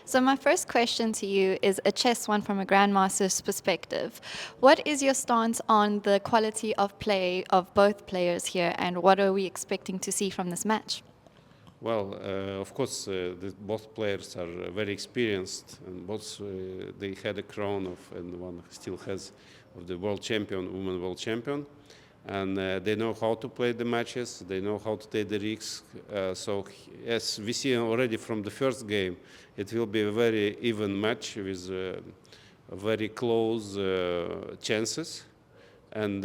So my first question to you is a chess one from a grandmaster's perspective. What is your stance on the quality of play of both players here, and what are we expecting to see from this match? Well, of course, both players are very experienced, and both they had a crown of, and one still has, of the world champion, women world champion, and they know how to play the matches. They know how to take the risks. So, as we see already from the first game, it will be a very even match with very close chances and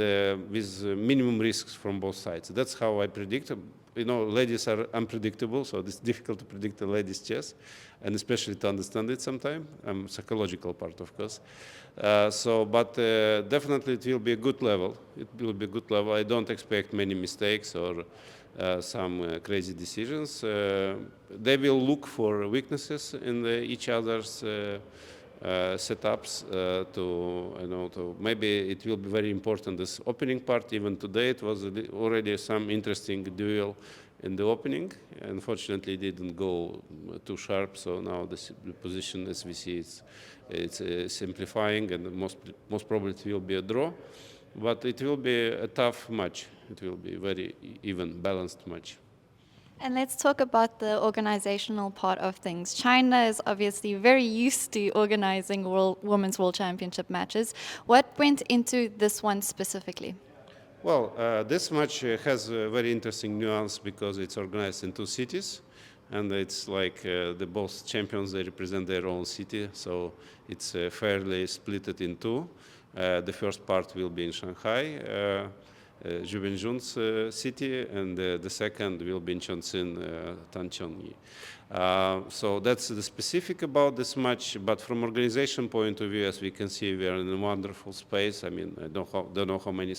with minimum risks from both sides. That's how I predict. You know, ladies are unpredictable, so it's difficult to predict the ladies' chess, and especially to understand it sometimes. Psychological part, of course. But definitely it will be a good level. It will be a good level. I don't expect many mistakes or some crazy decisions. They will look for weaknesses in each other's setups to maybe it will be very important this opening part. Even today it was already some interesting duel in the opening. Unfortunately it didn't go too sharp, so now the position as we see it's simplifying, and most probably it will be a draw, but it will be a tough match. It will be very even balanced match. And let's talk about the organizational part of things. China is obviously very used to organizing Women's World Championship matches. What went into this one specifically? Well, this match has a very interesting nuance because it's organized in two cities, and it's like the both champions, they represent their own city, so it's fairly split in two. The first part will be in Shanghai, Wenjun's city, and the second will be in Chongqing, Tan Zhongyi. So that's the specific about this match, but from organization point of view, as we can see, we are in a wonderful space. I mean, I don't know how many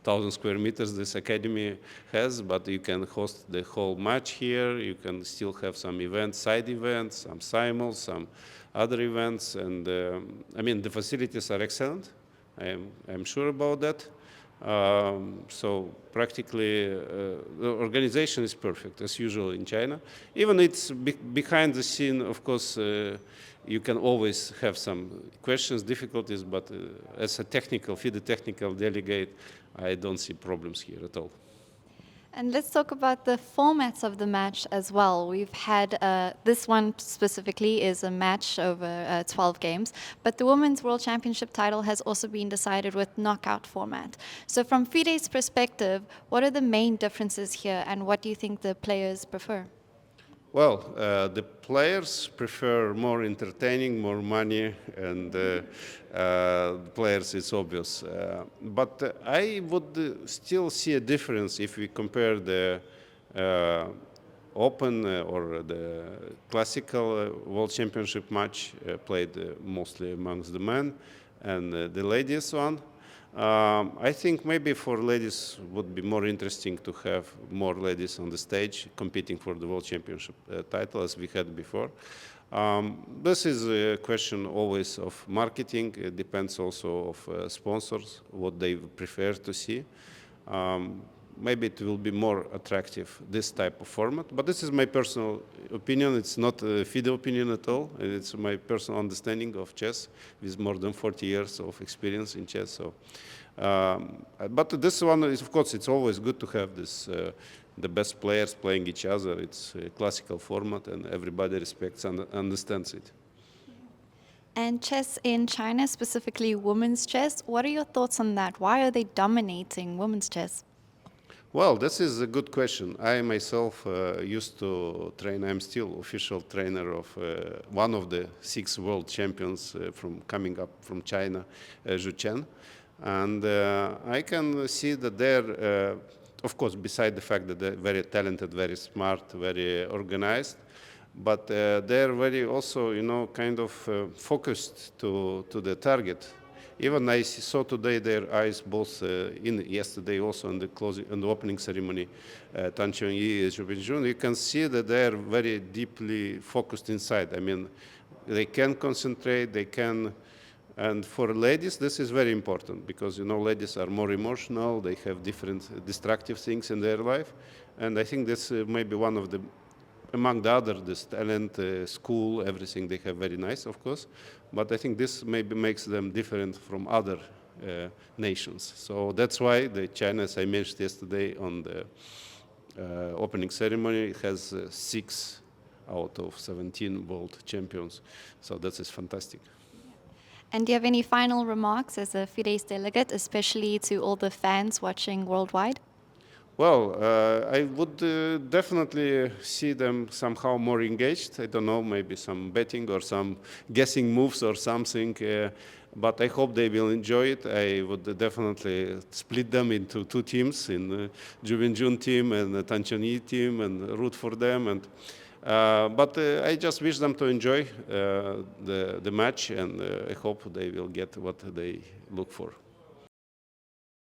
thousand square meters this academy has, but you can host the whole match here. You can still have some events, side events, some simuls, some other events, and I mean, the facilities are excellent. I'm sure about that. So practically the organization is perfect as usual in China. Even it's behind the scene, of course, you can always have some questions, difficulties, but as a FIDE technical delegate, I don't see problems here at all. And let's talk about the formats of the match as well. We've had, this one specifically is a match over 12 games, but the Women's World Championship title has also been decided with knockout format. So from FIDE's perspective, what are the main differences here, and what do you think the players prefer? Well, the players prefer more entertaining, more money, and players, it's obvious. But I would still see a difference if we compare the Open or the classical World Championship match played mostly amongst the men and the ladies one. I think maybe for ladies would be more interesting to have more ladies on the stage competing for the World Championship title as we had before. This is a question always of marketing. It depends also of sponsors, what they prefer to see. Maybe it will be more attractive, this type of format. But this is my personal opinion. It's not a FIDE opinion at all. It's my personal understanding of chess with more than 40 years of experience in chess. So, but this one is, of course, it's always good to have this, the best players playing each other. It's a classical format, and everybody respects and understands it. And chess in China, specifically women's chess, what are your thoughts on that? Why are they dominating women's chess? Well, this is a good question. I myself used to train. I'm still official trainer of one of the 6 world champions from coming up from China, Zhu Chen. And I can see that they're, of course, beside the fact that they're very talented, very smart, very organized, but they're very also, you know, kind of focused to the target. Even I saw today their eyes both yesterday also in the opening ceremony, Tan Zhongyi and Wenjun. You can see that they are very deeply focused inside. I mean, they can concentrate, they can, and for ladies this is very important because, you know, ladies are more emotional, they have different destructive things in their life, and I think this may be one of the among the other, this talent, school, everything they have very nice, of course. But I think this maybe makes them different from other nations. So that's why the China, as I mentioned yesterday on the opening ceremony, has 6 out of 17 world champions. So that is fantastic. And do you have any final remarks as a FIDE's delegate, especially to all the fans watching worldwide? Well, I would definitely see them somehow more engaged. I don't know, maybe some betting or some guessing moves or something. But I hope they will enjoy it. I would definitely split them into 2 teams, in the Wenjun team and the Tan Zhongyi team, and root for them. And but I just wish them to enjoy the match, and I hope they will get what they look for.